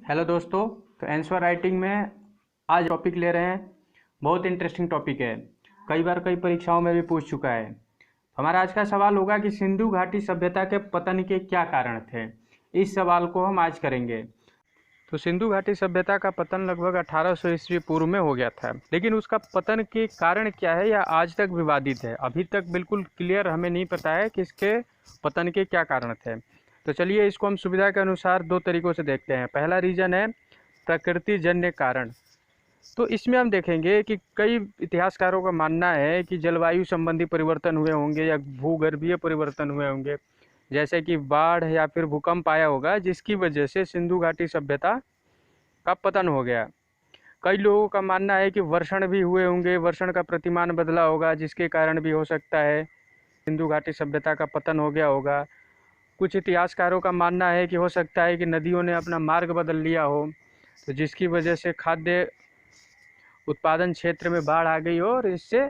Hello दोस्तों। तो answer writing में आज टॉपिक ले रहे हैं। बहुत इंटरेस्टिंग टॉपिक है, कई बार कई परीक्षाओं में भी पूछ चुका है। हमारा आज का सवाल होगा कि सिंधु घाटी सभ्यता के पतन के क्या कारण थे। इस सवाल को हम आज करेंगे। तो सिंधु घाटी सभ्यता का पतन लगभग 1800 ईस्वी पूर्व में हो गया था, लेकिन उसका पतन के कारण क्या है यह आज तक विवादित है। अभी तक बिल्कुल क्लियर हमें नहीं पता है कि इसके पतन के क्या कारण थे। तो चलिए इसको हम सुविधा के अनुसार दो तरीकों से देखते हैं। पहला रीजन है प्रकृति जन्य कारण। तो इसमें हम देखेंगे कि कई इतिहासकारों का मानना है कि जलवायु संबंधी परिवर्तन हुए होंगे या भूगर्भीय परिवर्तन हुए होंगे, जैसे कि बाढ़ या फिर भूकंप आया होगा, जिसकी वजह से सिंधु घाटी सभ्यता का पतन हो गया। कई लोगों का मानना है कि वर्षण भी हुए होंगे, वर्षण का प्रतिमान बदला होगा, जिसके कारण भी हो सकता है सिंधु घाटी सभ्यता का पतन हो गया होगा। कुछ इतिहासकारों का मानना है कि हो सकता है कि नदियों ने अपना मार्ग बदल लिया हो, तो जिसकी वजह से खाद्य उत्पादन क्षेत्र में बाढ़ आ गई हो और इससे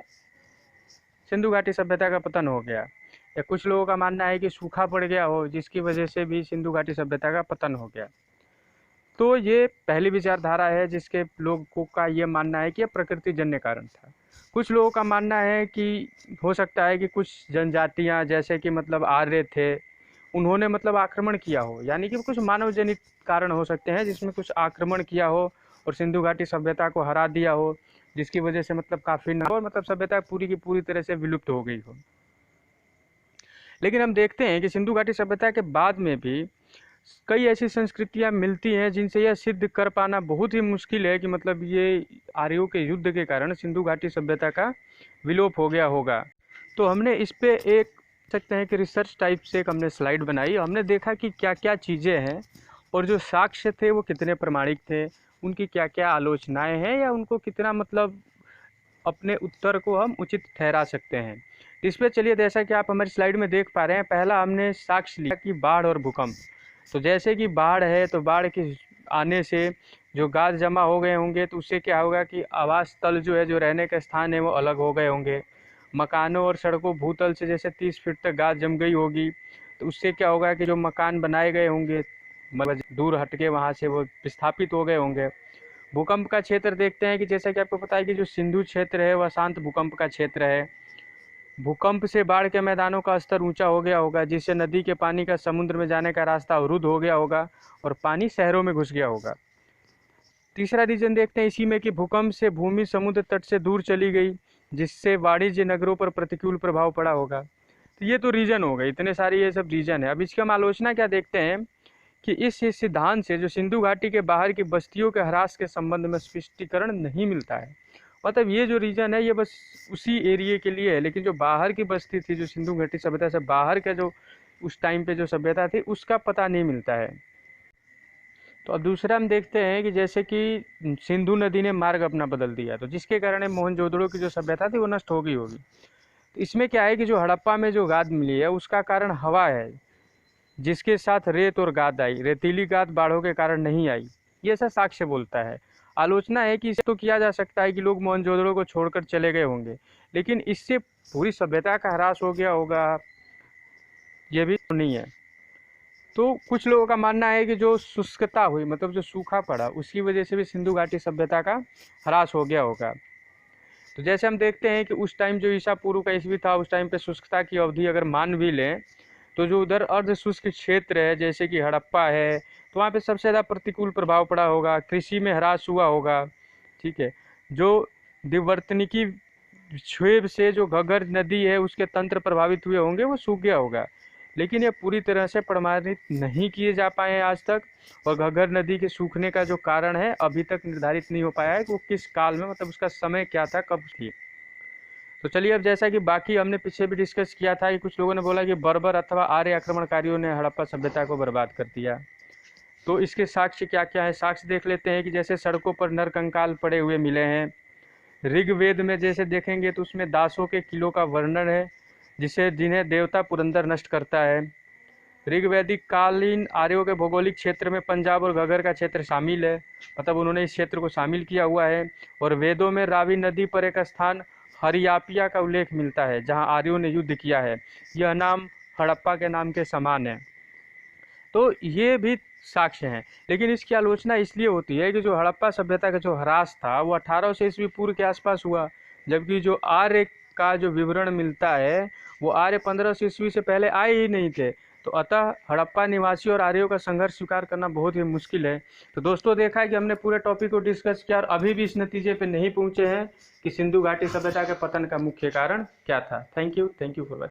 सिंधु घाटी सभ्यता का पतन हो गया। या कुछ लोगों का मानना है कि सूखा पड़ गया हो, जिसकी वजह से भी सिंधु घाटी सभ्यता का पतन हो गया। तो ये पहली विचारधारा है जिसके लोगों का ये मानना है कि यह प्रकृति जन्य कारण था। कुछ लोगों का मानना है कि हो सकता है कि कुछ जनजातियां जैसे कि मतलब आर्य थे, उन्होंने मतलब आक्रमण किया हो, यानी कि कुछ मानव जनित कारण हो सकते हैं जिसमें कुछ आक्रमण किया हो और सिंधु घाटी सभ्यता को हरा दिया हो, जिसकी वजह से मतलब काफ़ी न और मतलब सभ्यता पूरी की पूरी तरह से विलुप्त हो गई हो। लेकिन हम देखते हैं कि सिंधु घाटी सभ्यता के बाद में भी कई ऐसी संस्कृतियां मिलती हैं जिनसे यह सिद्ध कर पाना बहुत ही मुश्किल है कि मतलब ये आर्यों के युद्ध के कारण सिंधु घाटी सभ्यता का विलोप हो गया होगा। तो हमने इस पे एक सकते हैं कि रिसर्च टाइप से एक हमने स्लाइड बनाई। हमने देखा कि क्या क्या चीज़ें हैं और जो साक्ष्य थे वो कितने प्रमाणिक थे, उनकी क्या क्या आलोचनाएं हैं या उनको कितना मतलब अपने उत्तर को हम उचित ठहरा सकते हैं। इस पर चलिए, जैसा कि आप हमारी स्लाइड में देख पा रहे हैं, पहला हमने साक्ष्य लिया कि बाढ़ और भूकंप। तो जैसे कि बाढ़ है तो बाढ़ के आने से जो गाद जमा हो गए होंगे तो उससे क्या होगा कि आवास तल जो है, जो रहने का स्थान है, वो अलग हो गए होंगे। मकानों और सड़कों भूतल से जैसे 30 फीट तक गाद जम गई होगी, तो उससे क्या होगा कि जो मकान बनाए गए होंगे मतलब दूर हटके वहाँ से वो विस्थापित हो गए होंगे। भूकंप का क्षेत्र देखते हैं कि जैसा कि आपको पता है कि जो सिंधु क्षेत्र है वह शांत भूकंप का क्षेत्र है। भूकंप से बाढ़ के मैदानों का स्तर ऊंचा हो गया होगा, जिससे नदी के पानी का समुद्र में जाने का रास्ता अवरुद्ध हो गया होगा और पानी शहरों में घुस गया होगा। तीसरा रीजन देखते हैं इसी में कि भूकंप से भूमि समुद्र तट से दूर चली गई, जिससे वाणिज्य नगरों पर प्रतिकूल प्रभाव पड़ा होगा। तो ये तो रीजन हो गए, इतने सारे ये सब रीजन है। अब इसकी हम आलोचना क्या देखते हैं कि इस सिद्धांत से जो सिंधु घाटी के बाहर की बस्तियों के ह्रास के संबंध में स्पष्टीकरण नहीं मिलता है। मतलब ये जो रीजन है ये बस उसी एरिया के लिए है, लेकिन जो बाहर की बस्ती थी, जो सिंधु घाटी सभ्यता से बाहर का जो उस टाइम पे जो सभ्यता थी, उसका पता नहीं मिलता है। तो अब दूसरा हम देखते हैं कि जैसे कि सिंधु नदी ने मार्ग अपना बदल दिया, तो जिसके कारण मोहनजोदड़ो की जो सभ्यता थी वो नष्ट हो गई होगी। तो इसमें क्या है कि जो हड़प्पा में जो गाद मिली है उसका कारण हवा है, जिसके साथ रेत और गाद आई। रेतीली गाद बाढ़ों के कारण नहीं आई, ये ऐसा साक्ष्य बोलता है। आलोचना है कि इसे तो किया जा सकता है कि लोग मोहनजोदड़ो को छोड़कर चले गए होंगे, लेकिन इससे पूरी सभ्यता का ह्रास हो गया होगा, ये भी नहीं है। तो कुछ लोगों का मानना है कि जो शुष्कता हुई, मतलब जो सूखा पड़ा, उसकी वजह से भी सिंधु घाटी सभ्यता का ह्रास हो गया होगा। तो जैसे हम देखते हैं कि उस टाइम जो ईसा पूर्व का ईस्वी था, उस टाइम पे शुष्कता की अवधि अगर मान भी लें तो जो उधर अर्ध शुष्क क्षेत्र है जैसे कि हड़प्पा है, तो वहाँ पे सबसे ज़्यादा प्रतिकूल प्रभाव पड़ा होगा, कृषि में ह्रास हुआ होगा। ठीक है, जो दिवर्तनिकी छेब से जो घग्गर नदी है उसके तंत्र प्रभावित हुए होंगे, वो सूख गया होगा। लेकिन ये पूरी तरह से प्रमाणित नहीं किए जा पाए हैं आज तक, और घग्गर नदी के सूखने का जो कारण है अभी तक निर्धारित नहीं हो पाया है कि वो किस काल में, मतलब उसका समय क्या था, कब थी। तो चलिए, अब जैसा कि बाकी हमने पीछे भी डिस्कस किया था कि कुछ लोगों ने बोला कि बर्बर अथवा आर्य आक्रमणकारियों ने हड़प्पा सभ्यता को बर्बाद कर दिया। तो इसके साक्ष्य क्या क्या है, साक्ष्य देख लेते हैं कि जैसे सड़कों पर नरकंकाल पड़े हुए मिले हैं। ऋग्वेद में जैसे देखेंगे तो उसमें दासों के किलों का वर्णन है, जिन्हें देवता पुरंदर नष्ट करता है। ऋग्वैदिक कालीन आर्यों के भौगोलिक क्षेत्र में पंजाब और घगर का क्षेत्र शामिल है, मतलब उन्होंने इस क्षेत्र को शामिल किया हुआ है। और वेदों में रावी नदी पर एक स्थान हरियापिया का उल्लेख मिलता है, जहां आर्यों ने युद्ध किया है। यह नाम हड़प्पा के नाम के समान है। तो ये भी साक्ष्य हैं। लेकिन इसकी आलोचना इसलिए होती है कि जो हड़प्पा सभ्यता का जो ह्रास था वो 1800 ईस्वी पूर्व के आसपास हुआ, जबकि जो आर्य का जो विवरण मिलता है वो आर्य 1500 ईस्वी से पहले आए ही नहीं थे। तो अतः हड़प्पा निवासी और आर्यों का संघर्ष स्वीकार करना बहुत ही मुश्किल है। तो दोस्तों देखा है कि हमने पूरे टॉपिक को डिस्कस किया और अभी भी इस नतीजे पे नहीं पहुंचे हैं कि सिंधु घाटी सभ्यता के पतन का मुख्य कारण क्या था। Thank you for watching.